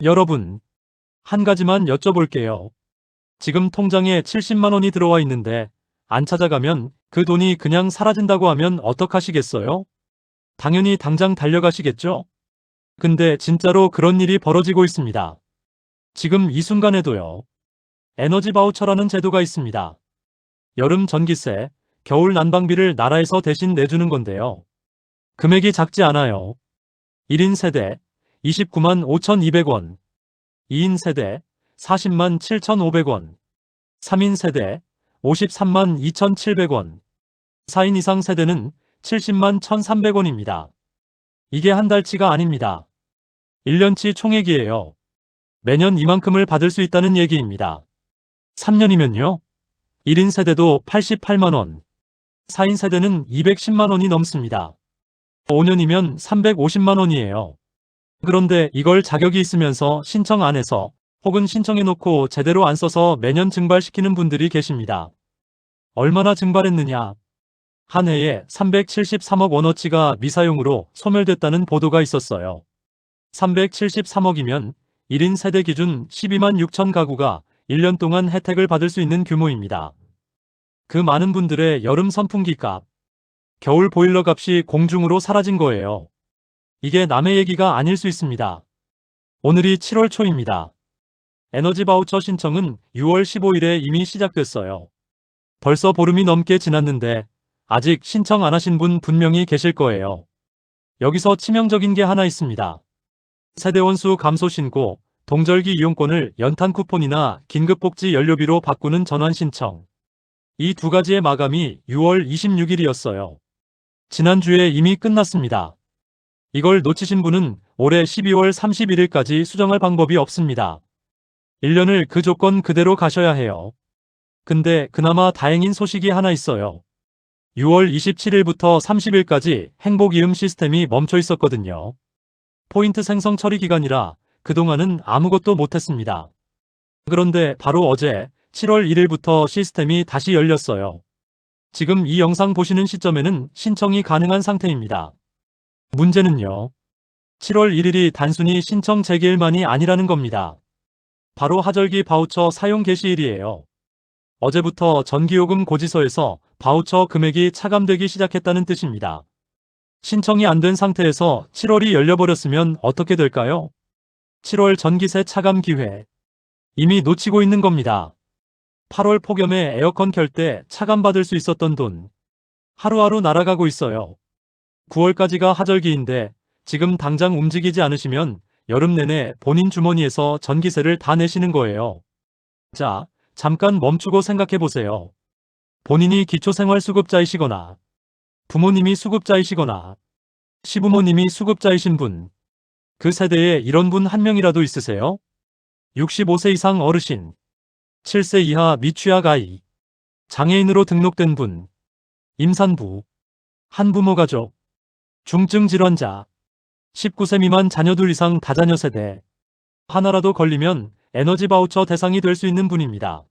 여러분, 한 가지만 여쭤볼게요. 지금 통장에 70만 원이 들어와 있는데 안 찾아가면 그 돈이 그냥 사라진다고 하면 어떡하시겠어요? 당연히 당장 달려가시겠죠? 근데 진짜로 그런 일이 벌어지고 있습니다. 지금 이 순간에도요. 에너지 바우처라는 제도가 있습니다. 여름 전기세, 겨울 난방비를 나라에서 대신 내주는 건데요. 금액이 작지 않아요. 1인 세대 29만 5,200원, 2인 세대 40만 7,500원, 3인 세대 53만 2,700원, 4인 이상 세대는 70만 1,300원입니다. 이게 한 달치가 아닙니다. 1년치 총액이에요. 매년 이만큼을 받을 수 있다는 얘기입니다. 3년이면요. 1인 세대도 88만 원, 4인 세대는 210만 원이 넘습니다. 5년이면 350만 원이에요. 그런데 이걸 자격이 있으면서 신청 안 해서 혹은 신청해놓고 제대로 안 써서 매년 증발시키는 분들이 계십니다. 얼마나 증발했느냐? 한 해에 373억 원어치가 미사용으로 소멸됐다는 보도가 있었어요. 373억이면 1인 세대 기준 12만 6천 가구가 1년 동안 혜택을 받을 수 있는 규모입니다. 그 많은 분들의 여름 선풍기 값, 겨울 보일러 값이 공중으로 사라진 거예요. 이게 남의 얘기가 아닐 수 있습니다. 오늘이 7월 초입니다. 에너지 바우처 신청은 6월 15일에 이미 시작됐어요. 벌써 보름이 넘게 지났는데 아직 신청 안 하신 분 분명히 계실 거예요. 여기서 치명적인 게 하나 있습니다. 세대원수 감소 신고, 동절기 이용권을 연탄 쿠폰이나 긴급복지 연료비로 바꾸는 전환 신청. 이 두 가지의 마감이 6월 26일이었어요. 지난주에 이미 끝났습니다. 이걸 놓치신 분은 올해 12월 31일까지 수정할 방법이 없습니다. 1년을 그 조건 그대로 가셔야 해요. 근데 그나마 다행인 소식이 하나 있어요. 6월 27일부터 30일까지 행복이음 시스템이 멈춰 있었거든요. 포인트 생성 처리 기간이라 그동안은 아무것도 못했습니다. 그런데 바로 어제 7월 1일부터 시스템이 다시 열렸어요. 지금 이 영상 보시는 시점에는 신청이 가능한 상태입니다. 문제는요. 7월 1일이 단순히 신청 재개일만이 아니라는 겁니다. 바로 하절기 바우처 사용 개시일이에요. 어제부터 전기요금 고지서에서 바우처 금액이 차감되기 시작했다는 뜻입니다. 신청이 안 된 상태에서 7월이 열려버렸으면 어떻게 될까요? 7월 전기세 차감 기회. 이미 놓치고 있는 겁니다. 8월 폭염에 에어컨 켤 때 차감받을 수 있었던 돈. 하루하루 날아가고 있어요. 9월까지가 하절기인데 지금 당장 움직이지 않으시면 여름 내내 본인 주머니에서 전기세를 다 내시는 거예요. 자, 잠깐 멈추고 생각해 보세요. 본인이 기초생활수급자이시거나 부모님이 수급자이시거나 시부모님이 수급자이신 분, 그 세대에 이런 분 한 명이라도 있으세요? 65세 이상 어르신, 7세 이하 미취학 아이, 장애인으로 등록된 분, 임산부, 한부모 가족, 중증 질환자, 19세 미만 자녀 둘 이상 다자녀 세대, 하나라도 걸리면 에너지 바우처 대상이 될 수 있는 분입니다.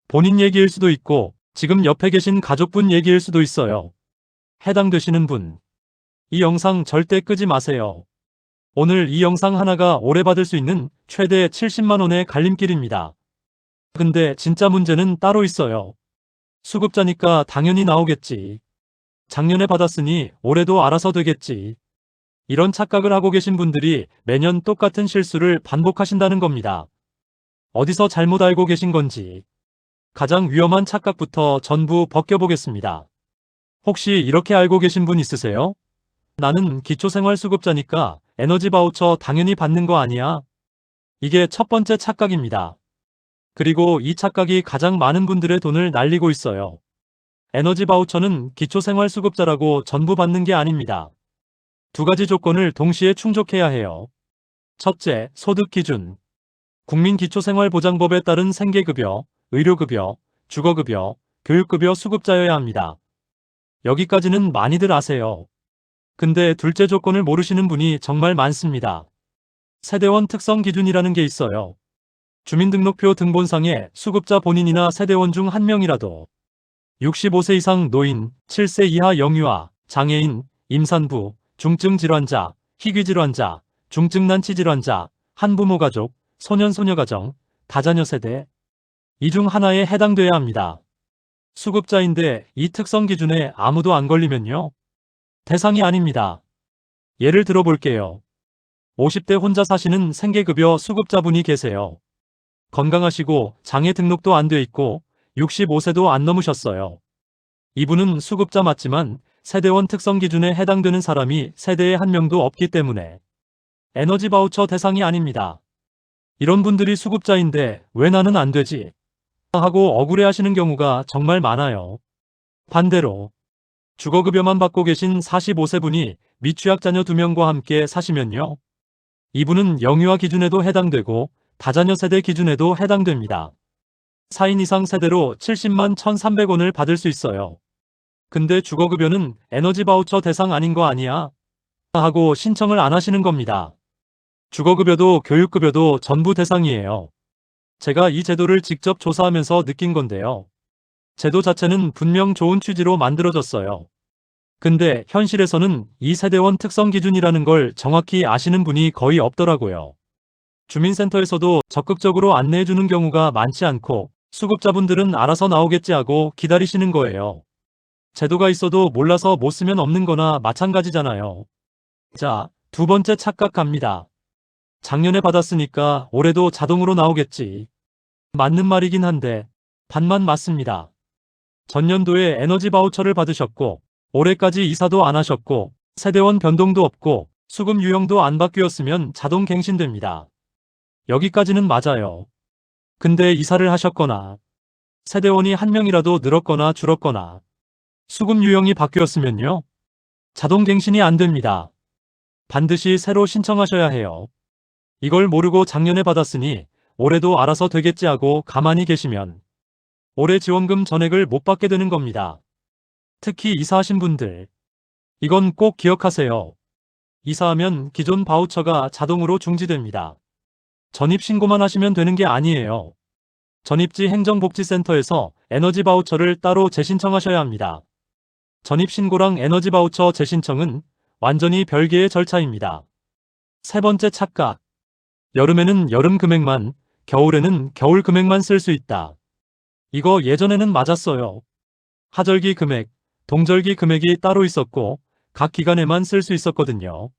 본인 얘기일 수도 있고 지금 옆에 계신 가족분 얘기일 수도 있어요. 해당되시는 분, 이 영상 절대 끄지 마세요. 오늘 이 영상 하나가 올해 받을 수 있는 최대 70만 원의 갈림길입니다. 근데 진짜 문제는 따로 있어요. 수급자니까 당연히 나오겠지. 작년에 받았으니 올해도 알아서 되겠지. 이런 착각을 하고 계신 분들이 매년 똑같은 실수를 반복하신다는 겁니다. 어디서 잘못 알고 계신 건지 가장 위험한 착각부터 전부 벗겨보겠습니다. 혹시 이렇게 알고 계신 분 있으세요? 나는 기초생활수급자니까 에너지 바우처 당연히 받는 거 아니야? 이게 첫 번째 착각입니다. 그리고 이 착각이 가장 많은 분들의 돈을 날리고 있어요. 에너지 바우처는 기초생활수급자라고 전부 받는 게 아닙니다. 두 가지 조건을 동시에 충족해야 해요. 첫째, 소득 기준. 국민기초생활보장법에 따른 생계급여, 의료급여, 주거급여, 교육급여 수급자여야 합니다. 여기까지는 많이들 아세요. 근데 둘째 조건을 모르시는 분이 정말 많습니다. 세대원 특성 기준이라는 게 있어요. 주민등록표 등본상에 수급자 본인이나 세대원 중 한 명이라도 65세 이상 노인, 7세 이하 영유아, 장애인, 임산부, 중증질환자, 희귀질환자, 중증난치질환자, 한부모 가족, 소년-소녀 가정, 다자녀 세대 이 중 하나에 해당돼야 합니다. 수급자인데 이 특성 기준에 아무도 안 걸리면요. 대상이 아닙니다. 예를 들어 볼게요. 50대 혼자 사시는 생계급여 수급자분이 계세요. 건강하시고 장애 등록도 안 돼 있고 65세도 안 넘으셨어요. 이분은 수급자 맞지만 세대원 특성 기준에 해당되는 사람이 세대에 한 명도 없기 때문에 에너지 바우처 대상이 아닙니다. 이런 분들이 수급자인데 왜 나는 안 되지? 하고 억울해하시는 경우가 정말 많아요. 반대로 주거급여만 받고 계신 45세 분이 미취학 자녀 2명과 함께 사시면요. 이분은 영유아 기준에도 해당되고 다자녀 세대 기준에도 해당됩니다. 4인 이상 세대로 70만 1,300원을 받을 수 있어요. 근데 주거급여는 에너지 바우처 대상 아닌 거 아니야? 하고 신청을 안 하시는 겁니다. 주거급여도 교육급여도 전부 대상이에요. 제가 이 제도를 직접 조사하면서 느낀 건데요. 제도 자체는 분명 좋은 취지로 만들어졌어요. 근데 현실에서는 이 세대원 특성 기준이라는 걸 정확히 아시는 분이 거의 없더라고요. 주민센터에서도 적극적으로 안내해주는 경우가 많지 않고 수급자분들은 알아서 나오겠지 하고 기다리시는 거예요. 제도가 있어도 몰라서 못 쓰면 없는 거나 마찬가지잖아요. 자, 두 번째 착각 갑니다. 작년에 받았으니까 올해도 자동으로 나오겠지. 맞는 말이긴 한데 반만 맞습니다. 전년도에 에너지 바우처를 받으셨고 올해까지 이사도 안 하셨고 세대원 변동도 없고 수급 유형도 안 바뀌었으면 자동 갱신됩니다. 여기까지는 맞아요. 근데 이사를 하셨거나 세대원이 한 명이라도 늘었거나 줄었거나 수급 유형이 바뀌었으면요. 자동 갱신이 안 됩니다. 반드시 새로 신청하셔야 해요. 이걸 모르고 작년에 받았으니 올해도 알아서 되겠지 하고 가만히 계시면 올해 지원금 전액을 못 받게 되는 겁니다. 특히 이사하신 분들, 이건 꼭 기억하세요. 이사하면 기존 바우처가 자동으로 중지됩니다. 전입신고만 하시면 되는 게 아니에요. 전입지 행정복지센터에서 에너지 바우처를 따로 재신청하셔야 합니다. 전입신고랑 에너지 바우처 재신청은 완전히 별개의 절차입니다. 세 번째 착각. 여름에는 여름 금액만, 겨울에는 겨울 금액만 쓸 수 있다. 이거 예전에는 맞았어요. 하절기 금액, 동절기 금액이 따로 있었고 각 기간에만 쓸 수 있었거든요.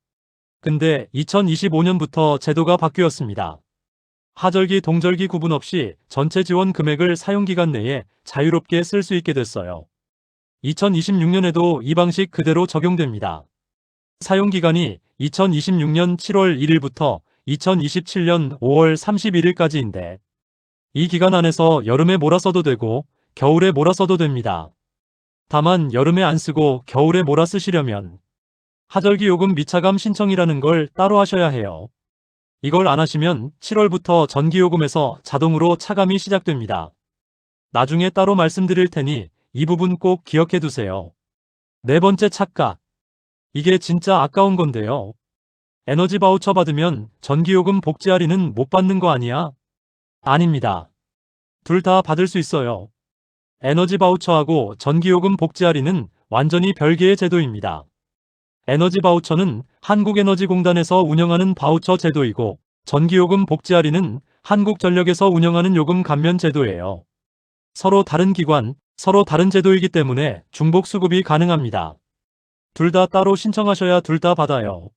근데 2025년부터 제도가 바뀌었습니다. 하절기, 동절기 구분 없이 전체 지원 금액을 사용기간 내에 자유롭게 쓸 수 있게 됐어요. 2026년에도 이 방식 그대로 적용됩니다. 사용기간이 2026년 7월 1일부터 2027년 5월 31일까지인데 이 기간 안에서 여름에 몰아써도 되고 겨울에 몰아써도 됩니다. 다만 여름에 안 쓰고 겨울에 몰아 쓰시려면 하절기 요금 미차감 신청이라는 걸 따로 하셔야 해요. 이걸 안 하시면 7월부터 전기요금에서 자동으로 차감이 시작됩니다. 나중에 따로 말씀드릴 테니 이 부분 꼭 기억해 두세요. 네 번째 착각. 이게 진짜 아까운 건데요. 에너지 바우처 받으면 전기요금 복지 할인은 못 받는 거 아니야? 아닙니다. 둘 다 받을 수 있어요. 에너지 바우처하고 전기요금 복지 할인은 완전히 별개의 제도입니다. 에너지 바우처는 한국에너지공단에서 운영하는 바우처 제도이고 전기요금 복지 할인은 한국전력에서 운영하는 요금 감면 제도예요. 서로 다른 기관, 서로 다른 제도이기 때문에 중복 수급이 가능합니다. 둘 다 따로 신청하셔야 둘 다 받아요.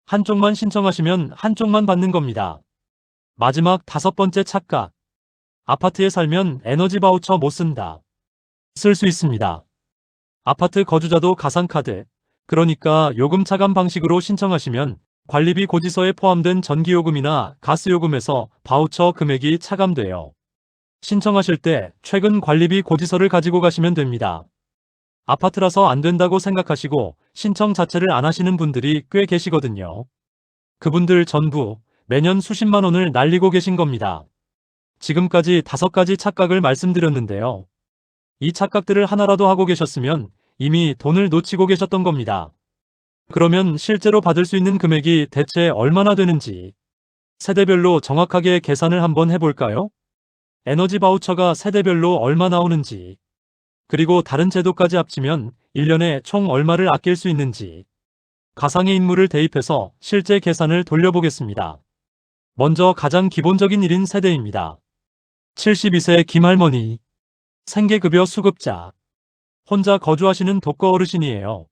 한쪽만 신청하시면 한쪽만 받는 겁니다. 마지막 다섯 번째 착각. 아파트에 살면 에너지 바우처 못 쓴다. 쓸 수 있습니다. 아파트 거주자도 가상카드, 그러니까 요금 차감 방식으로 신청하시면 관리비 고지서에 포함된 전기요금이나 가스요금에서 바우처 금액이 차감돼요. 신청하실 때 최근 관리비 고지서를 가지고 가시면 됩니다. 아파트라서 안 된다고 생각하시고 신청 자체를 안 하시는 분들이 꽤 계시거든요. 그분들 전부 매년 수십만 원을 날리고 계신 겁니다. 지금까지 5가지 착각을 말씀드렸는데요. 이 착각들을 하나라도 하고 계셨으면 이미 돈을 놓치고 계셨던 겁니다. 그러면 실제로 받을 수 있는 금액이 대체 얼마나 되는지 세대별로 정확하게 계산을 한번 해볼까요? 에너지 바우처가 세대별로 얼마 나오는지, 그리고 다른 제도까지 합치면 1년에 총 얼마를 아낄 수 있는지 가상의 인물을 대입해서 실제 계산을 돌려보겠습니다. 먼저 가장 기본적인 1인 세대입니다. 72세 김할머니. 생계급여 수급자. 혼자 거주하시는 독거 어르신이에요.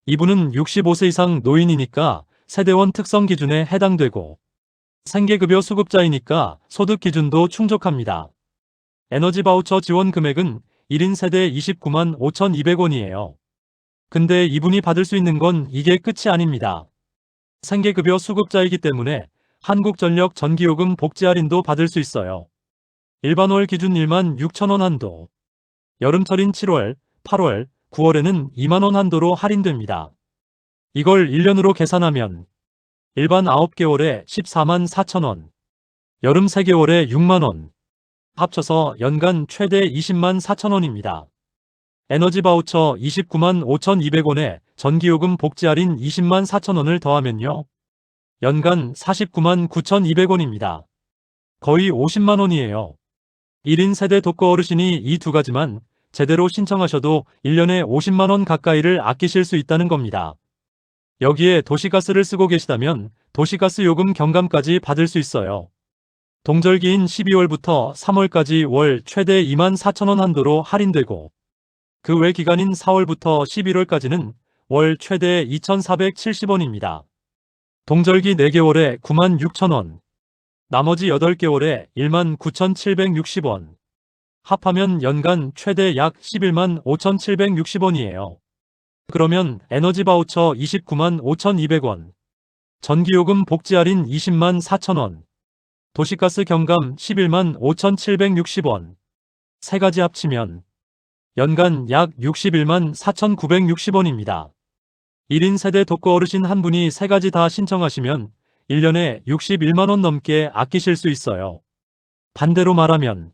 이분은 65세 이상 노인이니까 세대원 특성 기준에 해당되고 생계급여 수급자이니까 소득 기준도 충족합니다. 에너지 바우처 지원 금액은 1인 세대 29만 5,200원이에요. 근데 이분이 받을 수 있는 건 이게 끝이 아닙니다. 생계급여 수급자이기 때문에 한국전력 전기요금 복지 할인도 받을 수 있어요. 일반월 기준 1만 6천원 한도, 여름철인 7월, 8월, 9월에는 2만원 한도로 할인됩니다. 이걸 1년으로 계산하면 일반 9개월에 14만 4천원, 여름 3개월에 6만원, 합쳐서 연간 최대 20만 4천원입니다. 에너지 바우처 29만 5,200원에 전기요금 복지 할인 20만 4천원을 더하면요. 연간 49만 9,200원입니다. 거의 50만원이에요. 1인 세대 독거 어르신이 이 두 가지만 제대로 신청하셔도 1년에 50만원 가까이를 아끼실 수 있다는 겁니다. 여기에 도시가스를 쓰고 계시다면 도시가스 요금 경감까지 받을 수 있어요. 동절기인 12월부터 3월까지 월 최대 2만 4천원 한도로 할인되고 그 외 기간인 4월부터 11월까지는 월 최대 2,470원입니다. 동절기 4개월에 9만 6천원, 나머지 8개월에 1만 9,760원, 합하면 연간 최대 약 11만 5,760원이에요. 그러면 에너지 바우처 29만 5,200원, 전기요금 복지 할인 20만 4천원, 도시가스 경감 11만 5,760원, 세 가지 합치면 연간 약 61만 4,960원입니다. 1인 세대 독거 어르신 한 분이 세 가지 다 신청하시면 1년에 61만원 넘게 아끼실 수 있어요. 반대로 말하면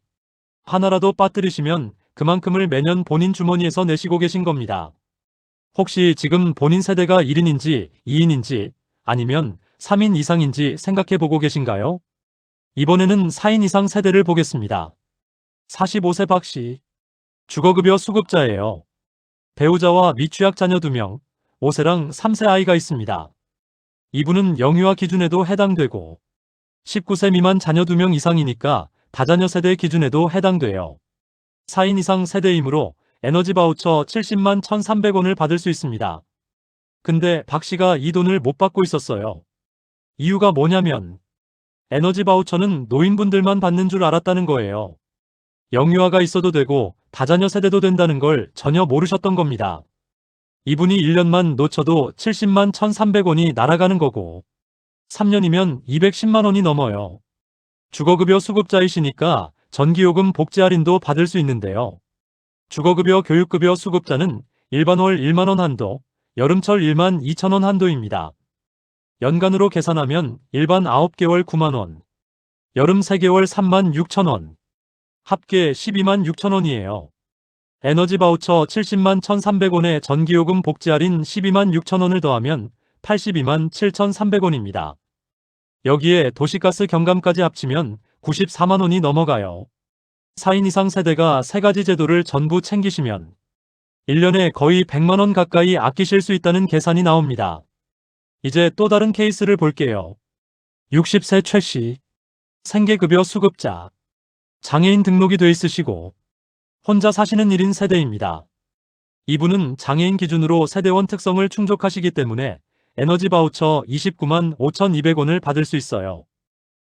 하나라도 빠뜨리시면 그만큼을 매년 본인 주머니에서 내시고 계신 겁니다. 혹시 지금 본인 세대가 1인인지 2인인지 아니면 3인 이상인지 생각해보고 계신가요? 이번에는 4인 이상 세대를 보겠습니다. 45세 박씨. 주거급여 수급자예요. 배우자와 미취학 자녀 2명, 5세랑 3세 아이가 있습니다. 이분은 영유아 기준에도 해당되고 19세 미만 자녀 2명 이상이니까 다자녀 세대 기준에도 해당돼요. 4인 이상 세대이므로 에너지 바우처 70만 1,300원을 받을 수 있습니다. 근데 박 씨가 이 돈을 못 받고 있었어요. 이유가 뭐냐면 에너지 바우처는 노인분들만 받는 줄 알았다는 거예요. 영유아가 있어도 되고 다자녀 세대도 된다는 걸 전혀 모르셨던 겁니다. 이분이 1년만 놓쳐도 70만 1,300원이 날아가는 거고 3년이면 210만 원이 넘어요. 주거급여 수급자이시니까 전기요금 복지 할인도 받을 수 있는데요. 주거급여 교육급여 수급자는 일반월 1만원 한도, 여름철 1만 2천원 한도입니다. 연간으로 계산하면 일반 9개월 9만원, 여름 3개월 3만 6천원, 합계 12만 6천원이에요. 에너지 바우처 70만 1,300원에 전기요금 복지 할인 12만 6천원을 더하면 82만 7,300원입니다. 여기에 도시가스 경감까지 합치면 94만 원이 넘어가요. 4인 이상 세대가 세 가지 제도를 전부 챙기시면 1년에 거의 100만 원 가까이 아끼실 수 있다는 계산이 나옵니다. 이제 또 다른 케이스를 볼게요. 60세 최 씨. 생계급여 수급자. 장애인 등록이 돼 있으시고 혼자 사시는 1인 세대입니다. 이분은 장애인 기준으로 세대원 특성을 충족하시기 때문에 에너지 바우처 29만 5,200원을 받을 수 있어요.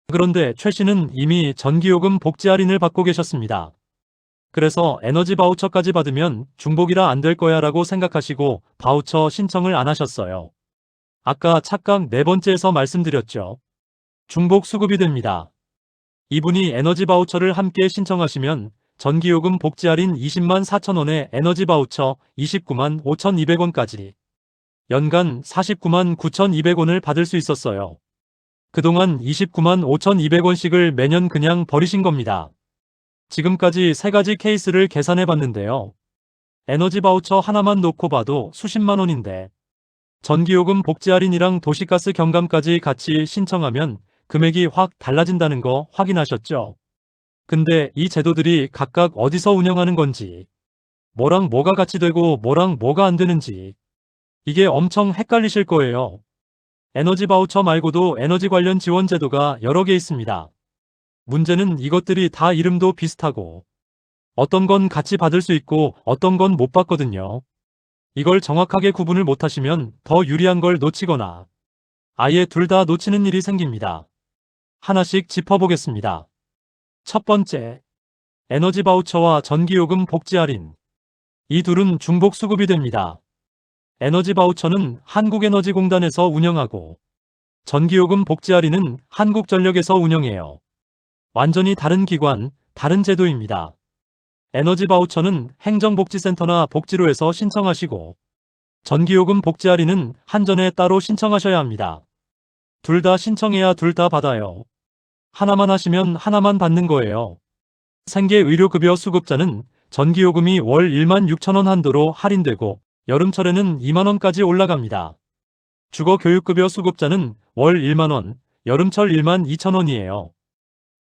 그런데 최 씨는 이미 전기요금 복지 할인을 받고 계셨습니다. 그래서 에너지 바우처까지 받으면 중복이라 안 될 거야 라고 생각하시고 바우처 신청을 안 하셨어요. 아까 착각 네 번째에서 말씀드렸죠. 중복 수급이 됩니다. 이분이 에너지 바우처를 함께 신청하시면 전기요금 복지 할인 20만 4천원에 에너지 바우처 29만 5,200원까지 연간 49만 9,200원을 받을 수 있었어요. 그동안 29만 5,200원씩을 매년 그냥 버리신 겁니다. 지금까지 세 가지 케이스를 계산해 봤는데요. 에너지 바우처 하나만 놓고 봐도 수십만 원인데 전기요금 복지 할인이랑 도시가스 경감까지 같이 신청하면 금액이 확 달라진다는 거 확인하셨죠? 근데 이 제도들이 각각 어디서 운영하는 건지, 뭐랑 뭐가 같이 되고 뭐랑 뭐가 안 되는지 이게 엄청 헷갈리실 거예요. 에너지 바우처 말고도 에너지 관련 지원 제도가 여러 개 있습니다. 문제는 이것들이 다 이름도 비슷하고 어떤 건 같이 받을 수 있고 어떤 건 못 받거든요. 이걸 정확하게 구분을 못하시면 더 유리한 걸 놓치거나 아예 둘 다 놓치는 일이 생깁니다. 하나씩 짚어보겠습니다. 첫 번째, 에너지 바우처와 전기요금 복지 할인. 이 둘은 중복 수급이 됩니다. 에너지 바우처는 한국에너지공단에서 운영하고 전기요금 복지 할인은 한국전력에서 운영해요. 완전히 다른 기관, 다른 제도입니다. 에너지 바우처는 행정복지센터나 복지로에서 신청하시고 전기요금 복지 할인은 한전에 따로 신청하셔야 합니다. 둘 다 신청해야 둘 다 받아요. 하나만 하시면 하나만 받는 거예요. 생계의료급여 수급자는 전기요금이 월 16,000원 한도로 할인되고 여름철에는 2만원까지 올라갑니다. 주거교육급여 수급자는 월 1만원, 여름철 12,000원이에요.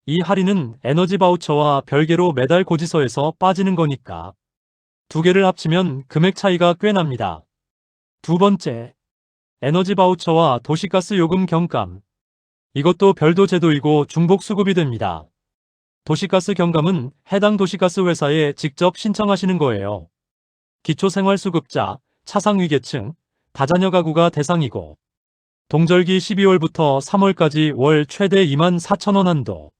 이 할인은 에너지 바우처와 별개로 매달 고지서에서 빠지는 거니까 두 개를 합치면 금액 차이가 꽤 납니다. 두 번째, 에너지 바우처와 도시가스 요금 경감. 이것도 별도 제도이고 중복 수급이 됩니다. 도시가스 경감은 해당 도시가스 회사에 직접 신청하시는 거예요. 기초생활수급자, 차상위계층, 다자녀 가구가 대상이고 동절기 12월부터 3월까지 월 최대 24,000원 한도,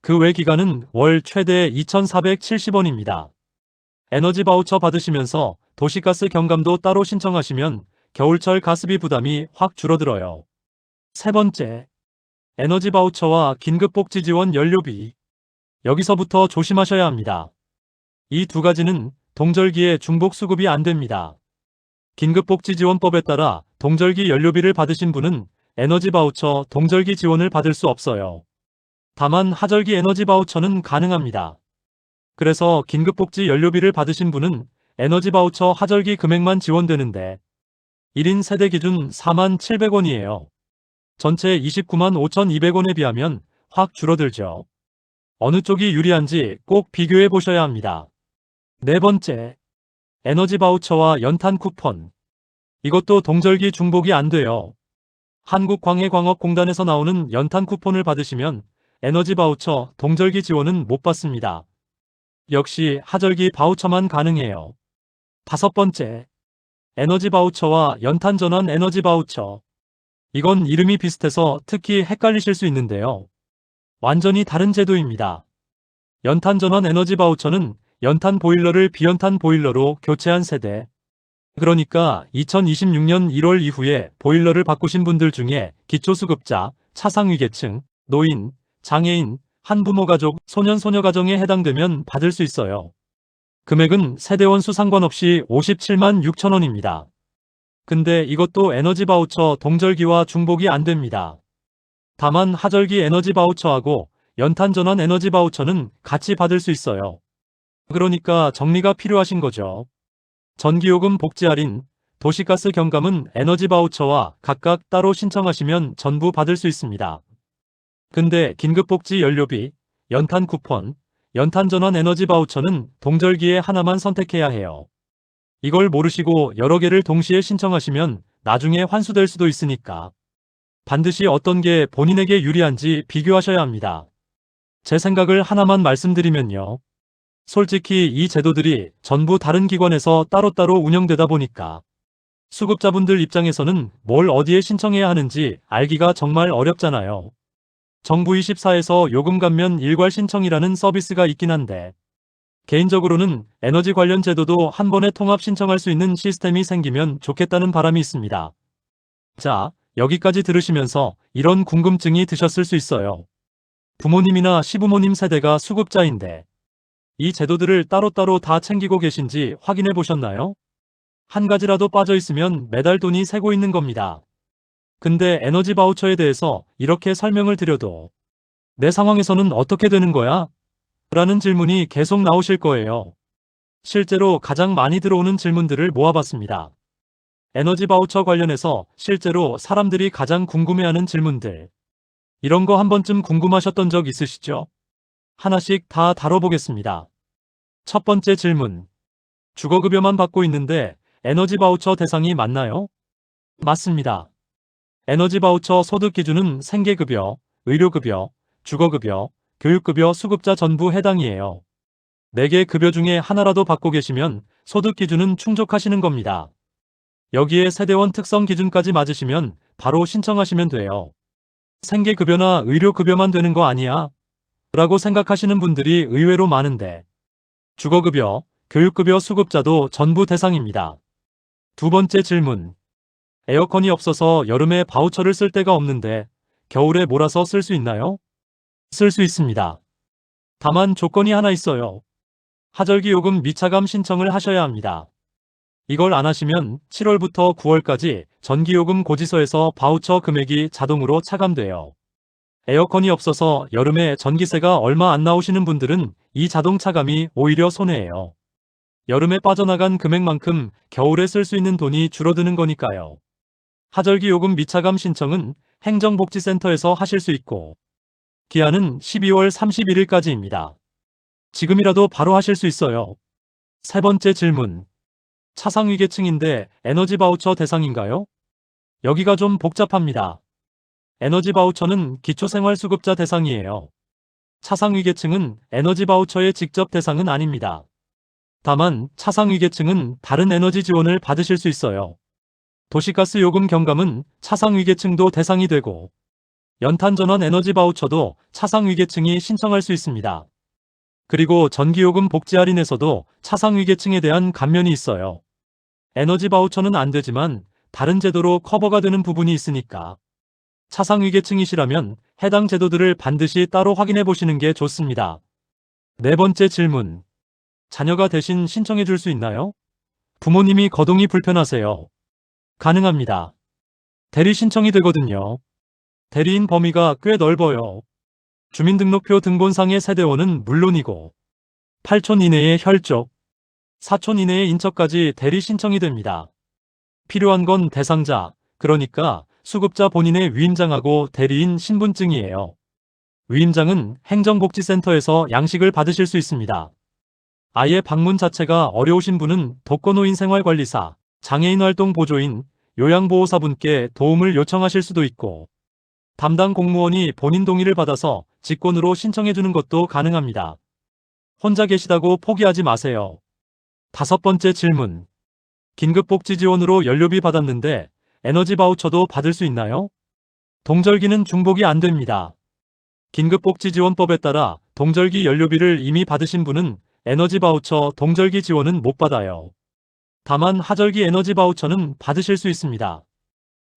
그 외 기간은 월 최대 2,470원입니다. 에너지 바우처 받으시면서 도시가스 경감도 따로 신청하시면 겨울철 가스비 부담이 확 줄어들어요. 세 번째, 에너지 바우처와 긴급복지 지원 연료비. 여기서부터 조심하셔야 합니다. 이 두 가지는 동절기에 중복 수급이 안 됩니다. 긴급복지지원법에 따라 동절기 연료비를 받으신 분은 에너지 바우처 동절기 지원을 받을 수 없어요. 다만 하절기 에너지 바우처는 가능합니다. 그래서 긴급복지 연료비를 받으신 분은 에너지 바우처 하절기 금액만 지원되는데 1인 세대 기준 47,000원이에요. 전체 295,200원에 비하면 확 줄어들죠. 어느 쪽이 유리한지 꼭 비교해 보셔야 합니다. 네 번째, 에너지 바우처와 연탄 쿠폰. 이것도 동절기 중복이 안 돼요. 한국광해광업공단에서 나오는 연탄 쿠폰을 받으시면 에너지 바우처 동절기 지원은 못 받습니다. 역시 하절기 바우처만 가능해요. 다섯 번째, 에너지 바우처와 연탄 전환 에너지 바우처. 이건 이름이 비슷해서 특히 헷갈리실 수 있는데요. 완전히 다른 제도입니다. 연탄 전환 에너지 바우처는 연탄 보일러를 비연탄 보일러로 교체한 세대. 그러니까 2026년 1월 이후에 보일러를 바꾸신 분들 중에 기초수급자, 차상위계층, 노인, 장애인, 한부모 가족, 소년 소녀 가정에 해당되면 받을 수 있어요. 금액은 세대원 수 상관없이 576,000원입니다. 근데 이것도 에너지 바우처 동절기와 중복이 안 됩니다. 다만 하절기 에너지 바우처하고 연탄 전환 에너지 바우처는 같이 받을 수 있어요. 그러니까 정리가 필요하신 거죠. 전기요금 복지 할인, 도시가스 경감은 에너지 바우처와 각각 따로 신청하시면 전부 받을 수 있습니다. 근데 긴급복지 연료비, 연탄 쿠폰, 연탄 전환 에너지 바우처는 동절기에 하나만 선택해야 해요. 이걸 모르시고 여러 개를 동시에 신청하시면 나중에 환수될 수도 있으니까 반드시 어떤 게 본인에게 유리한지 비교하셔야 합니다. 제 생각을 하나만 말씀드리면요. 솔직히 이 제도들이 전부 다른 기관에서 따로따로 운영되다 보니까 수급자분들 입장에서는 뭘 어디에 신청해야 하는지 알기가 정말 어렵잖아요. 정부24에서 요금 감면 일괄 신청이라는 서비스가 있긴 한데 개인적으로는 에너지 관련 제도도 한 번에 통합 신청할 수 있는 시스템이 생기면 좋겠다는 바람이 있습니다. 자, 여기까지 들으시면서 이런 궁금증이 드셨을 수 있어요. 부모님이나 시부모님 세대가 수급자인데 이 제도들을 따로따로 다 챙기고 계신지 확인해 보셨나요? 한 가지라도 빠져 있으면 매달 돈이 새고 있는 겁니다. 근데 에너지 바우처에 대해서 이렇게 설명을 드려도 내 상황에서는 어떻게 되는 거야? 라는 질문이 계속 나오실 거예요. 실제로 가장 많이 들어오는 질문들을 모아봤습니다. 에너지 바우처 관련해서 실제로 사람들이 가장 궁금해하는 질문들. 이런 거 한 번쯤 궁금하셨던 적 있으시죠? 하나씩 다 다뤄보겠습니다. 첫 번째 질문. 주거급여만 받고 있는데 에너지 바우처 대상이 맞나요? 맞습니다. 에너지 바우처 소득 기준은 생계급여, 의료급여, 주거급여, 교육급여 수급자 전부 해당이에요. 4개 급여 중에 하나라도 받고 계시면 소득 기준은 충족하시는 겁니다. 여기에 세대원 특성 기준까지 맞으시면 바로 신청하시면 돼요. 생계급여나 의료급여만 되는 거 아니야? 라고 생각하시는 분들이 의외로 많은데 주거급여, 교육급여 수급자도 전부 대상입니다. 두 번째 질문. 에어컨이 없어서 여름에 바우처를 쓸 데가 없는데 겨울에 몰아서 쓸 수 있나요? 쓸 수 있습니다. 다만 조건이 하나 있어요. 하절기 요금 미차감 신청을 하셔야 합니다. 이걸 안 하시면 7월부터 9월까지 전기요금 고지서에서 바우처 금액이 자동으로 차감돼요. 에어컨이 없어서 여름에 전기세가 얼마 안 나오시는 분들은 이 자동 차감이 오히려 손해예요. 여름에 빠져나간 금액만큼 겨울에 쓸 수 있는 돈이 줄어드는 거니까요. 하절기 요금 미차감 신청은 행정복지센터에서 하실 수 있고 기한은 12월 31일까지입니다. 지금이라도 바로 하실 수 있어요. 세 번째 질문. 차상위계층인데 에너지 바우처 대상인가요? 여기가 좀 복잡합니다. 에너지 바우처는 기초생활수급자 대상이에요. 차상위계층은 에너지 바우처의 직접 대상은 아닙니다. 다만 차상위계층은 다른 에너지 지원을 받으실 수 있어요. 도시가스 요금 경감은 차상위계층도 대상이 되고 연탄전원 에너지 바우처도 차상위계층이 신청할 수 있습니다. 그리고 전기요금 복지 할인에서도 차상위계층에 대한 감면이 있어요. 에너지 바우처는 안 되지만 다른 제도로 커버가 되는 부분이 있으니까 차상위계층이시라면 해당 제도들을 반드시 따로 확인해 보시는 게 좋습니다. 네 번째 질문. 자녀가 대신 신청해 줄 수 있나요? 부모님이 거동이 불편하세요. 가능합니다. 대리 신청이 되거든요. 대리인 범위가 꽤 넓어요. 주민등록표 등본상의 세대원은 물론이고 8촌 이내의 혈족, 4촌 이내의 인척까지 대리 신청이 됩니다. 필요한 건 대상자, 그러니까 수급자 본인의 위임장하고 대리인 신분증이에요. 위임장은 행정복지센터에서 양식을 받으실 수 있습니다. 아예 방문 자체가 어려우신 분은 독거노인 생활관리사, 장애인활동보조인, 요양보호사분께 도움을 요청하실 수도 있고 담당 공무원이 본인 동의를 받아서 직권으로 신청해주는 것도 가능합니다. 혼자 계시다고 포기하지 마세요. 다섯 번째 질문. 긴급복지 지원으로 연료비 받았는데 에너지 바우처도 받을 수 있나요? 동절기는 중복이 안 됩니다. 긴급복지지원법에 따라 동절기 연료비를 이미 받으신 분은 에너지 바우처 동절기 지원은 못 받아요. 다만 하절기 에너지 바우처는 받으실 수 있습니다.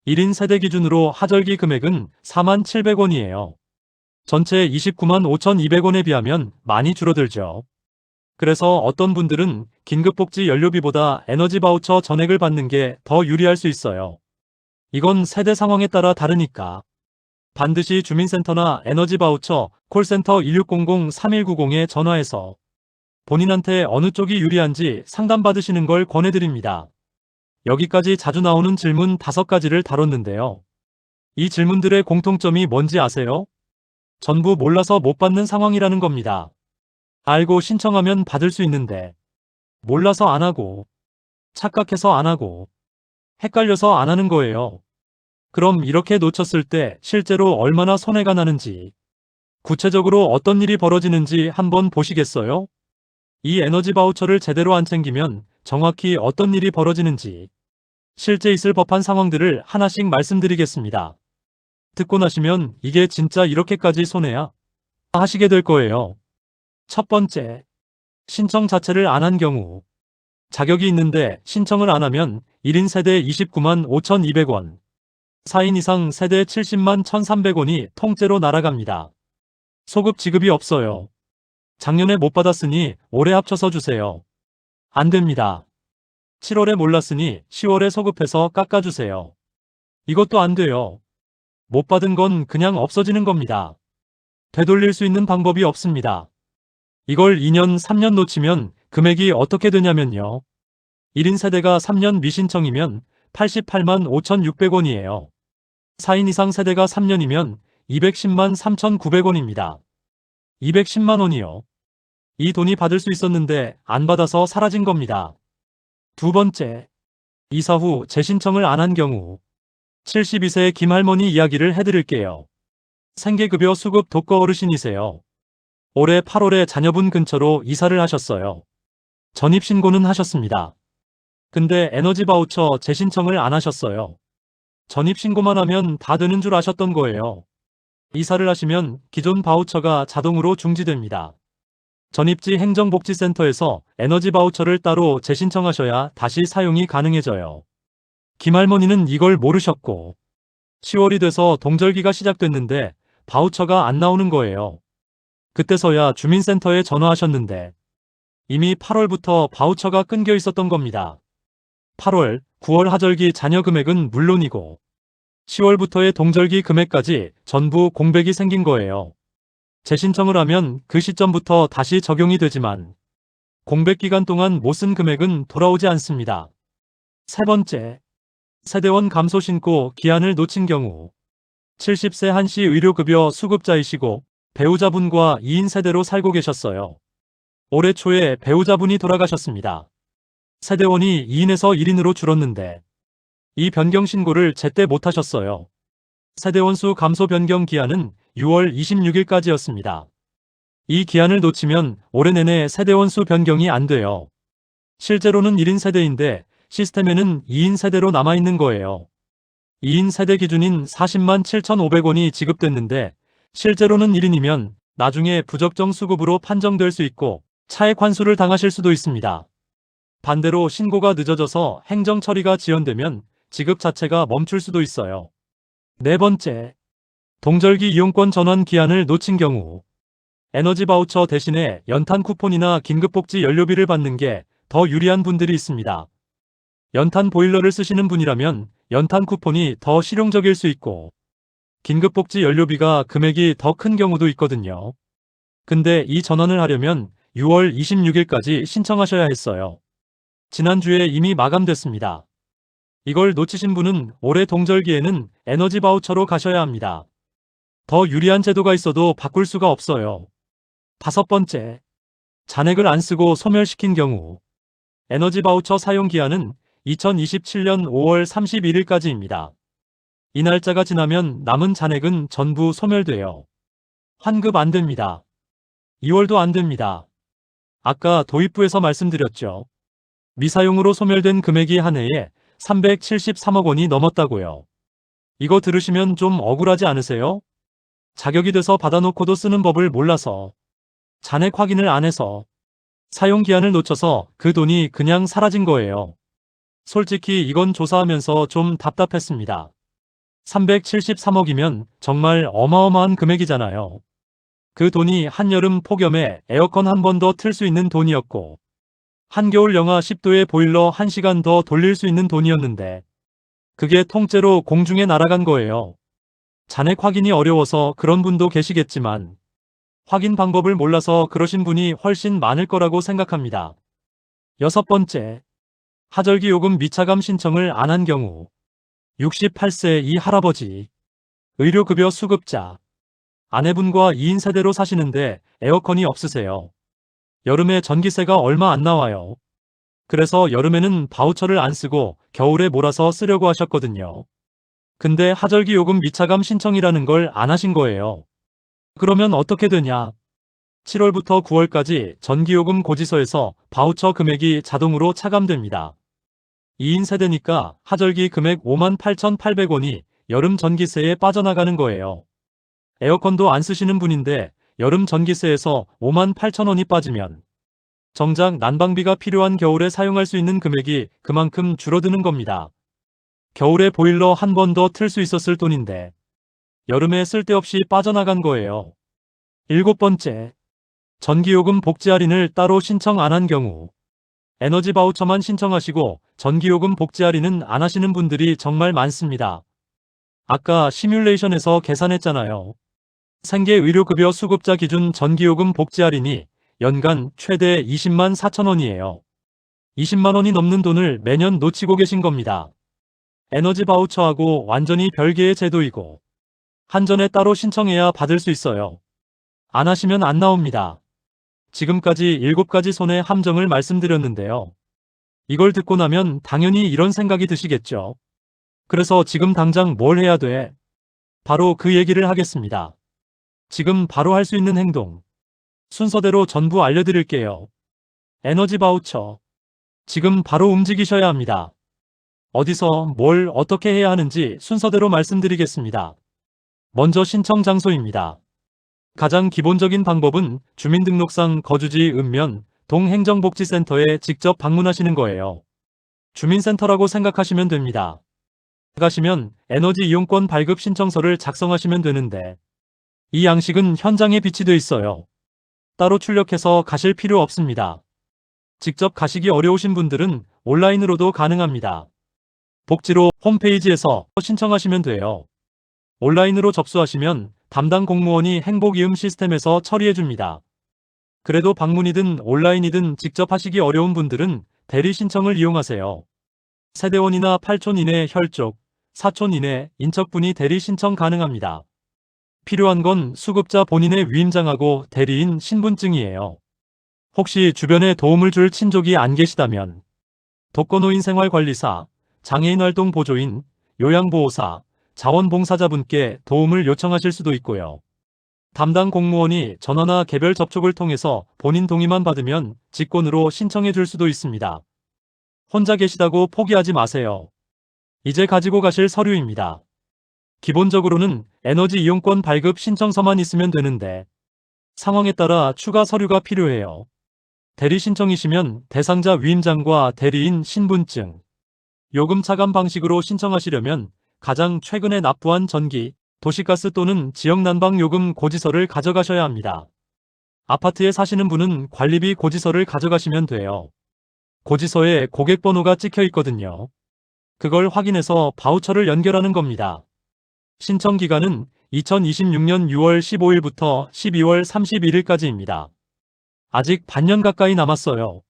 1인 세대 기준으로 하절기 금액은 47,000원이에요. 전체 295,200원에 비하면 많이 줄어들죠. 그래서 어떤 분들은 긴급복지 연료비보다 에너지 바우처 전액을 받는 게 더 유리할 수 있어요. 이건 세대 상황에 따라 다르니까. 반드시 주민센터나 에너지 바우처 콜센터 1600-3190에 전화해서 본인한테 어느 쪽이 유리한지 상담받으시는 걸 권해드립니다. 여기까지 자주 나오는 질문 5가지를 다뤘는데요. 이 질문들의 공통점이 뭔지 아세요? 전부 몰라서 못 받는 상황이라는 겁니다. 알고 신청하면 받을 수 있는데 몰라서 안 하고 착각해서 안 하고 헷갈려서 안 하는 거예요. 그럼 이렇게 놓쳤을 때 실제로 얼마나 손해가 나는지, 구체적으로 어떤 일이 벌어지는지 한번 보시겠어요? 이 에너지 바우처를 제대로 안 챙기면 정확히 어떤 일이 벌어지는지, 실제 있을 법한 상황들을 하나씩 말씀드리겠습니다. 듣고 나시면 이게 진짜 이렇게까지 손해야? 하시게 될 거예요. 첫 번째, 신청 자체를 안 한 경우. 자격이 있는데 신청을 안 하면 1인 세대 295,200원, 4인 이상 세대 701,300원이 통째로 날아갑니다. 소급 지급이 없어요. 작년에 못 받았으니 올해 합쳐서 주세요. 안 됩니다. 7월에 몰랐으니 10월에 소급해서 깎아주세요. 이것도 안 돼요. 못 받은 건 그냥 없어지는 겁니다. 되돌릴 수 있는 방법이 없습니다. 이걸 2년, 3년 놓치면 금액이 어떻게 되냐면요. 1인 세대가 3년 미신청이면 885,600원이에요. 4인 이상 세대가 3년이면 210만 3,900원입니다. 210만 원이요. 이 돈이 받을 수 있었는데 안 받아서 사라진 겁니다. 두 번째, 이사 후 재신청을 안 한 경우. 72세 김할머니 이야기를 해드릴게요. 생계급여 수급 독거 어르신이세요. 올해 8월에 자녀분 근처로 이사를 하셨어요. 전입신고는 하셨습니다. 근데 에너지 바우처 재신청을 안 하셨어요. 전입신고만 하면 다 되는 줄 아셨던 거예요. 이사를 하시면 기존 바우처가 자동으로 중지됩니다. 전입지 행정복지센터에서 에너지 바우처를 따로 재신청하셔야 다시 사용이 가능해져요. 김할머니는 이걸 모르셨고 10월이 돼서 동절기가 시작됐는데 바우처가 안 나오는 거예요. 그때서야 주민센터에 전화하셨는데 이미 8월부터 바우처가 끊겨 있었던 겁니다. 8월, 9월 하절기 자녀 금액은 물론이고 10월부터의 동절기 금액까지 전부 공백이 생긴 거예요. 재신청을 하면 그 시점부터 다시 적용이 되지만 공백 기간 동안 못 쓴 금액은 돌아오지 않습니다. 세 번째, 세대원 감소 신고 기한을 놓친 경우 70세 한시 의료급여 수급자이시고 배우자분과 2인 세대로 살고 계셨어요. 올해 초에 배우자분이 돌아가셨습니다. 세대원이 2인에서 1인으로 줄었는데 이 변경 신고를 제때 못하셨어요. 세대원 수 감소 변경 기한은 6월 26일까지였습니다. 이 기한을 놓치면 올해 내내 세대원 수 변경이 안 돼요. 실제로는 1인 세대인데 시스템에는 2인 세대로 남아있는 거예요. 2인 세대 기준인 40만 7,500원이 지급됐는데 실제로는 1인이면 나중에 부적정 수급으로 판정될 수 있고 차액 환수를 당하실 수도 있습니다. 반대로 신고가 늦어져서 행정 처리가 지연되면 지급 자체가 멈출 수도 있어요. 네 번째, 동절기 이용권 전환 기한을 놓친 경우 에너지 바우처 대신에 연탄 쿠폰이나 긴급복지 연료비를 받는 게 더 유리한 분들이 있습니다. 연탄 보일러를 쓰시는 분이라면 연탄 쿠폰이 더 실용적일 수 있고 긴급복지 연료비가 금액이 더 큰 경우도 있거든요. 근데 이 전환을 하려면 6월 26일까지 신청하셔야 했어요. 지난주에 이미 마감됐습니다. 이걸 놓치신 분은 올해 동절기에는 에너지 바우처로 가셔야 합니다. 더 유리한 제도가 있어도 바꿀 수가 없어요. 다섯 번째, 잔액을 안 쓰고 소멸시킨 경우 에너지 바우처 사용 기한은 2027년 5월 31일까지입니다. 이 날짜가 지나면 남은 잔액은 전부 소멸돼요. 환급 안 됩니다. 2월도 안 됩니다. 아까 도입부에서 말씀드렸죠. 미사용으로 소멸된 금액이 한 해에 373억 원이 넘었다고요. 이거 들으시면 좀 억울하지 않으세요? 자격이 돼서 받아놓고도 쓰는 법을 몰라서 잔액 확인을 안 해서 사용 기한을 놓쳐서 그 돈이 그냥 사라진 거예요. 솔직히 이건 조사하면서 좀 답답했습니다. 373억이면 정말 어마어마한 금액이잖아요. 그 돈이 한여름 폭염에 에어컨 한 번 더 틀 수 있는 돈이었고 한겨울 영하 10도의 보일러 1시간 더 돌릴 수 있는 돈이었는데 그게 통째로 공중에 날아간 거예요. 잔액 확인이 어려워서 그런 분도 계시겠지만 확인 방법을 몰라서 그러신 분이 훨씬 많을 거라고 생각합니다. 여섯 번째, 하절기 요금 미차감 신청을 안 한 경우 68세 이 할아버지, 의료급여 수급자, 아내분과 2인 세대로 사시는데 에어컨이 없으세요. 여름에 전기세가 얼마 안 나와요. 그래서 여름에는 바우처를 안 쓰고 겨울에 몰아서 쓰려고 하셨거든요. 근데 하절기 요금 미차감 신청이라는 걸 안 하신 거예요. 그러면 어떻게 되냐? 7월부터 9월까지 전기요금 고지서에서 바우처 금액이 자동으로 차감됩니다. 2인 세대니까 하절기 금액 58,800원이 여름 전기세에 빠져나가는 거예요. 에어컨도 안 쓰시는 분인데 여름 전기세에서 58,000원이 빠지면 정작 난방비가 필요한 겨울에 사용할 수 있는 금액이 그만큼 줄어드는 겁니다. 겨울에 보일러 한 번 더 틀 수 있었을 돈인데 여름에 쓸데없이 빠져나간 거예요. 일곱 번째, 전기요금 복지 할인을 따로 신청 안 한 경우 에너지 바우처만 신청하시고 전기요금 복지 할인은 안 하시는 분들이 정말 많습니다. 아까 시뮬레이션에서 계산했잖아요. 생계의료급여 수급자 기준 전기요금 복지 할인이 연간 최대 20만 4천 원이에요. 20만 원이 넘는 돈을 매년 놓치고 계신 겁니다. 에너지 바우처하고 완전히 별개의 제도이고 한전에 따로 신청해야 받을 수 있어요. 안 하시면 안 나옵니다. 지금까지 7가지 손해 함정을 말씀드렸는데요. 이걸 듣고 나면 당연히 이런 생각이 드시겠죠. 그래서 지금 당장 뭘 해야 돼? 바로 그 얘기를 하겠습니다. 지금 바로 할 수 있는 행동. 순서대로 전부 알려드릴게요. 에너지 바우처. 지금 바로 움직이셔야 합니다. 어디서 뭘 어떻게 해야 하는지 순서대로 말씀드리겠습니다. 먼저 신청 장소입니다. 가장 기본적인 방법은 주민등록상 거주지 읍면 동행정복지센터에 직접 방문하시는 거예요. 주민센터라고 생각하시면 됩니다. 가시면 에너지 이용권 발급 신청서를 작성하시면 되는데 이 양식은 현장에 비치돼 있어요. 따로 출력해서 가실 필요 없습니다. 직접 가시기 어려우신 분들은 온라인으로도 가능합니다. 복지로 홈페이지에서 신청하시면 돼요. 온라인으로 접수하시면 담당 공무원이 행복이음 시스템에서 처리해줍니다. 그래도 방문이든 온라인이든 직접 하시기 어려운 분들은 대리 신청을 이용하세요. 세대원이나 8촌 이내 혈족, 4촌 이내 인척분이 대리 신청 가능합니다. 필요한 건 수급자 본인의 위임장하고 대리인 신분증이에요. 혹시 주변에 도움을 줄 친족이 안 계시다면 독거노인 생활관리사, 장애인활동 보조인, 요양보호사, 자원봉사자분께 도움을 요청하실 수도 있고요. 담당 공무원이 전화나 개별 접촉을 통해서 본인 동의만 받으면 직권으로 신청해 줄 수도 있습니다. 혼자 계시다고 포기하지 마세요. 이제 가지고 가실 서류입니다. 기본적으로는 에너지 이용권 발급 신청서만 있으면 되는데 상황에 따라 추가 서류가 필요해요. 대리 신청이시면 대상자 위임장과 대리인 신분증, 요금 차감 방식으로 신청하시려면 가장 최근에 납부한 전기, 도시가스 또는 지역난방 요금 고지서를 가져가셔야 합니다. 아파트에 사시는 분은 관리비 고지서를 가져가시면 돼요. 고지서에 고객번호가 찍혀 있거든요. 그걸 확인해서 바우처를 연결하는 겁니다. 신청 기간은 2026년 6월 15일부터 12월 31일까지입니다. 아직 반년 가까이 남았어요.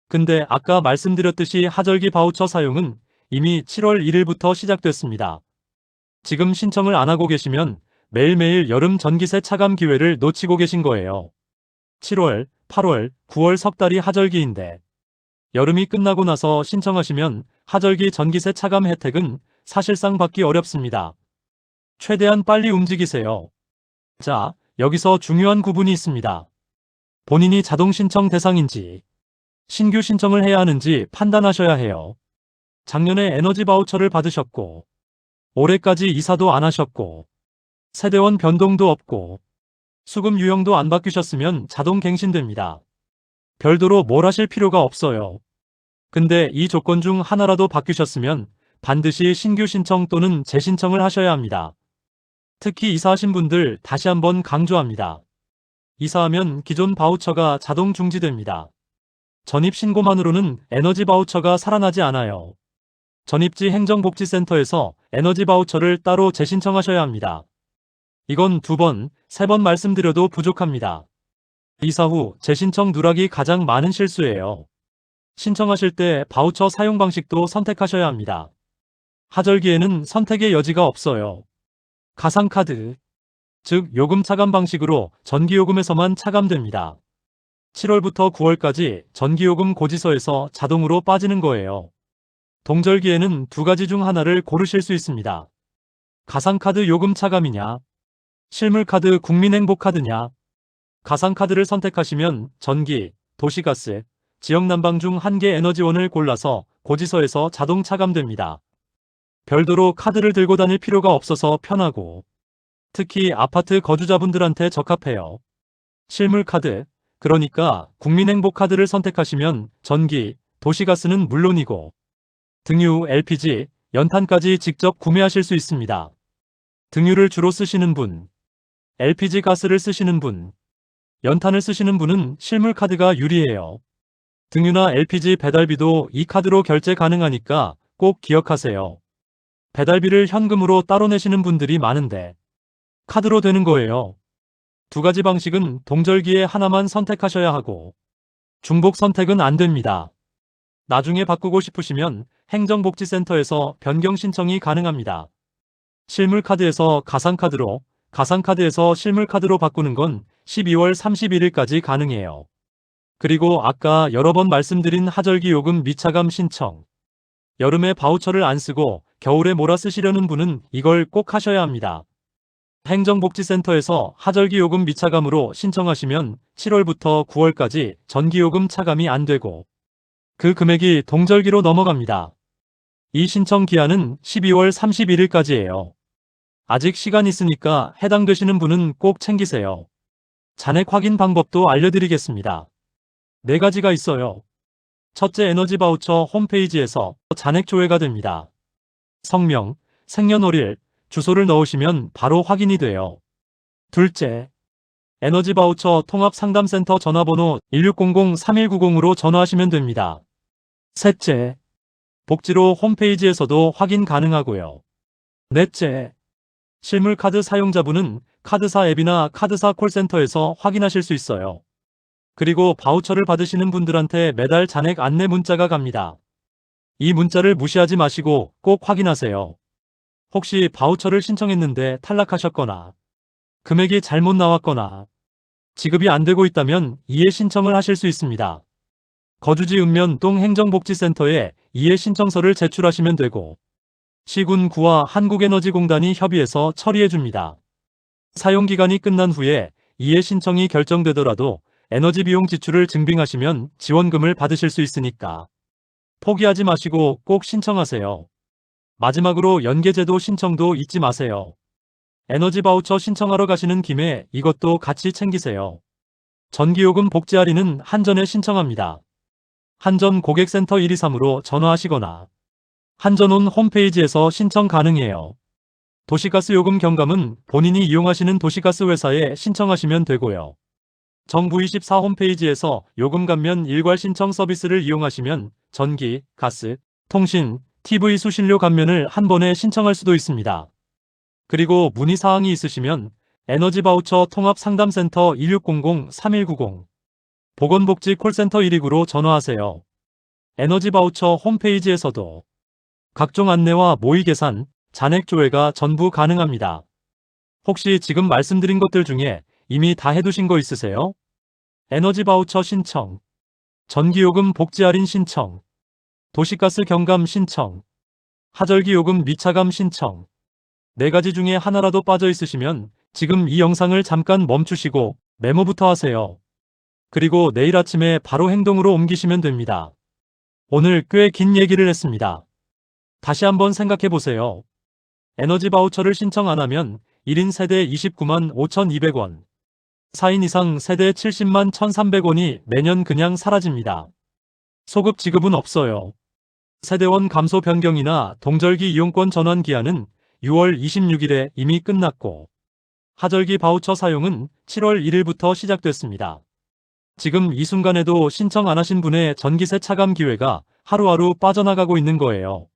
근데 아까 말씀드렸듯이 하절기 바우처 사용은 이미 7월 1일부터 시작됐습니다. 지금 신청을 안 하고 계시면 매일매일 여름 전기세 차감 기회를 놓치고 계신 거예요. 7월, 8월, 9월 석 달이 하절기인데 여름이 끝나고 나서 신청하시면 하절기 전기세 차감 혜택은 사실상 받기 어렵습니다. 최대한 빨리 움직이세요. 자, 여기서 중요한 구분이 있습니다. 본인이 자동 신청 대상인지 신규 신청을 해야 하는지 판단하셔야 해요. 작년에 에너지 바우처를 받으셨고 올해까지 이사도 안 하셨고 세대원 변동도 없고 수급 유형도 안 바뀌셨으면 자동 갱신됩니다. 별도로 뭘 하실 필요가 없어요. 근데 이 조건 중 하나라도 바뀌셨으면 반드시 신규 신청 또는 재신청을 하셔야 합니다. 특히 이사하신 분들 다시 한번 강조합니다. 이사하면 기존 바우처가 자동 중지됩니다. 전입 신고만으로는 에너지 바우처가 살아나지 않아요. 전입지 행정복지센터에서 에너지 바우처를 따로 재신청하셔야 합니다. 이건 2번, 3번 말씀드려도 부족합니다. 이사 후 재신청 누락이 가장 많은 실수예요. 신청하실 때 바우처 사용 방식도 선택하셔야 합니다. 하절기에는 선택의 여지가 없어요. 가상카드, 즉 요금 차감 방식으로 전기요금에서만 차감됩니다. 7월부터 9월까지 전기요금 고지서에서 자동으로 빠지는 거예요. 동절기에는 2가지 중 하나를 고르실 수 있습니다. 가상카드 요금 차감이냐, 실물카드 국민행복카드냐. 가상카드를 선택하시면 전기, 도시가스, 지역난방 중 한 개 에너지원을 골라서 고지서에서 자동 차감됩니다. 별도로 카드를 들고 다닐 필요가 없어서 편하고 특히 아파트 거주자분들한테 적합해요. 실물카드, 그러니까 국민행복카드를 선택하시면 전기, 도시가스는 물론이고 등유, LPG, 연탄까지 직접 구매하실 수 있습니다. 등유를 주로 쓰시는 분, LPG 가스를 쓰시는 분, 연탄을 쓰시는 분은 실물카드가 유리해요. 등유나 LPG 배달비도 이 카드로 결제 가능하니까 꼭 기억하세요. 배달비를 현금으로 따로 내시는 분들이 많은데 카드로 되는 거예요. 2가지 방식은 동절기에 하나만 선택하셔야 하고 중복 선택은 안 됩니다. 나중에 바꾸고 싶으시면 행정복지센터에서 변경 신청이 가능합니다. 실물카드에서 가상카드로, 가상카드에서 실물카드로 바꾸는 건 12월 31일까지 가능해요. 그리고 아까 여러 번 말씀드린 하절기 요금 미차감 신청. 여름에 바우처를 안 쓰고 겨울에 몰아 쓰시려는 분은 이걸 꼭 하셔야 합니다. 행정복지센터에서 하절기 요금 미차감으로 신청하시면 7월부터 9월까지 전기요금 차감이 안 되고 그 금액이 동절기로 넘어갑니다. 이 신청 기한은 12월 31일까지예요. 아직 시간 있으니까 해당되시는 분은 꼭 챙기세요. 잔액 확인 방법도 알려드리겠습니다. 4가지가 있어요. 첫째, 에너지 바우처 홈페이지에서 잔액 조회가 됩니다. 성명, 생년월일, 주소를 넣으시면 바로 확인이 돼요. 둘째, 에너지 바우처 통합상담센터 전화번호 1600-3190으로 전화하시면 됩니다. 셋째, 복지로 홈페이지에서도 확인 가능하고요. 넷째, 실물카드 사용자분은 카드사 앱이나 카드사 콜센터에서 확인하실 수 있어요. 그리고 바우처를 받으시는 분들한테 매달 잔액 안내 문자가 갑니다. 이 문자를 무시하지 마시고 꼭 확인하세요. 혹시 바우처를 신청했는데 탈락하셨거나 금액이 잘못 나왔거나 지급이 안 되고 있다면 이해 신청을 하실 수 있습니다. 거주지 읍면동 행정복지센터에 이해 신청서를 제출하시면 되고 시군구와 한국에너지공단이 협의해서 처리해줍니다. 사용기간이 끝난 후에 이해 신청이 결정되더라도 에너지 비용 지출을 증빙하시면 지원금을 받으실 수 있으니까 포기하지 마시고 꼭 신청하세요. 마지막으로 연계제도 신청도 잊지 마세요. 에너지 바우처 신청하러 가시는 김에 이것도 같이 챙기세요. 전기요금 복지 할인은 한전에 신청합니다. 한전 고객센터 123으로 전화하시거나 한전온 홈페이지에서 신청 가능해요. 도시가스 요금 경감은 본인이 이용하시는 도시가스 회사에 신청하시면 되고요. 정부24 홈페이지에서 요금 감면 일괄 신청 서비스를 이용하시면 전기, 가스, 통신, TV 수신료 감면을 한 번에 신청할 수도 있습니다. 그리고 문의사항이 있으시면 에너지 바우처 통합상담센터 1600-3190 보건복지 콜센터 129로 전화하세요. 에너지 바우처 홈페이지에서도 각종 안내와 모의 계산, 잔액 조회가 전부 가능합니다. 혹시 지금 말씀드린 것들 중에 이미 다 해두신 거 있으세요? 에너지 바우처 신청, 전기요금 복지 할인 신청, 도시가스 경감 신청, 하절기 요금 미차감 신청 4가지 중에 하나라도 빠져 있으시면 지금 이 영상을 잠깐 멈추시고 메모부터 하세요. 그리고 내일 아침에 바로 행동으로 옮기시면 됩니다. 오늘 꽤 긴 얘기를 했습니다. 다시 한번 생각해 보세요. 에너지 바우처를 신청 안 하면 1인 세대 29만 5,200원, 4인 이상 세대 70만 1,300원이 매년 그냥 사라집니다. 소급 지급은 없어요. 세대원 감소 변경이나 동절기 이용권 전환 기한은 6월 26일에 이미 끝났고 하절기 바우처 사용은 7월 1일부터 시작됐습니다. 지금 이 순간에도 신청 안 하신 분의 전기세 차감 기회가 하루하루 빠져나가고 있는 거예요.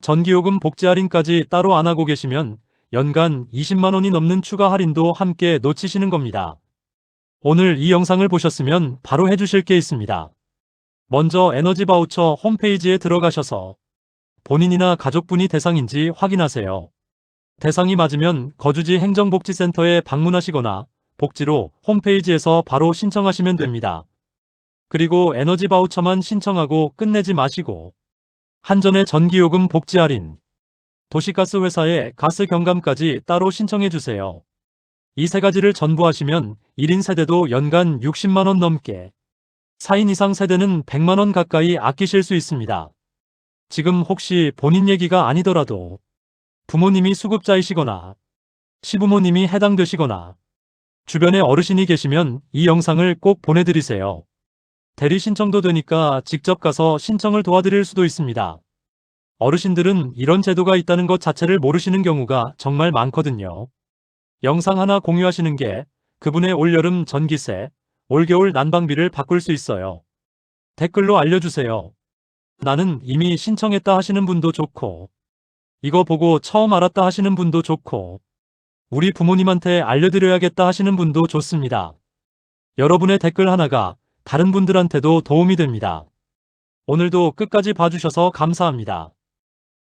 전기요금 복지 할인까지 따로 안 하고 계시면 연간 20만 원이 넘는 추가 할인도 함께 놓치시는 겁니다. 오늘 이 영상을 보셨으면 바로 해주실 게 있습니다. 먼저 에너지 바우처 홈페이지에 들어가셔서 본인이나 가족분이 대상인지 확인하세요. 대상이 맞으면 거주지 행정복지센터에 방문하시거나 복지로 홈페이지에서 바로 신청하시면 됩니다. 그리고 에너지 바우처만 신청하고 끝내지 마시고 한전의 전기요금 복지 할인, 도시가스 회사의 가스 경감까지 따로 신청해 주세요. 이 3가지를 전부 하시면 1인 세대도 연간 60만 원 넘게, 4인 이상 세대는 100만 원 가까이 아끼실 수 있습니다. 지금 혹시 본인 얘기가 아니더라도 부모님이 수급자이시거나 시부모님이 해당되시거나 주변에 어르신이 계시면 이 영상을 꼭 보내드리세요. 대리 신청도 되니까 직접 가서 신청을 도와드릴 수도 있습니다. 어르신들은 이런 제도가 있다는 것 자체를 모르시는 경우가 정말 많거든요. 영상 하나 공유하시는 게 그분의 올여름 전기세, 올겨울 난방비를 바꿀 수 있어요. 댓글로 알려주세요. 나는 이미 신청했다 하시는 분도 좋고 이거 보고 처음 알았다 하시는 분도 좋고 우리 부모님한테 알려드려야겠다 하시는 분도 좋습니다. 여러분의 댓글 하나가 다른 분들한테도 도움이 됩니다. 오늘도 끝까지 봐주셔서 감사합니다.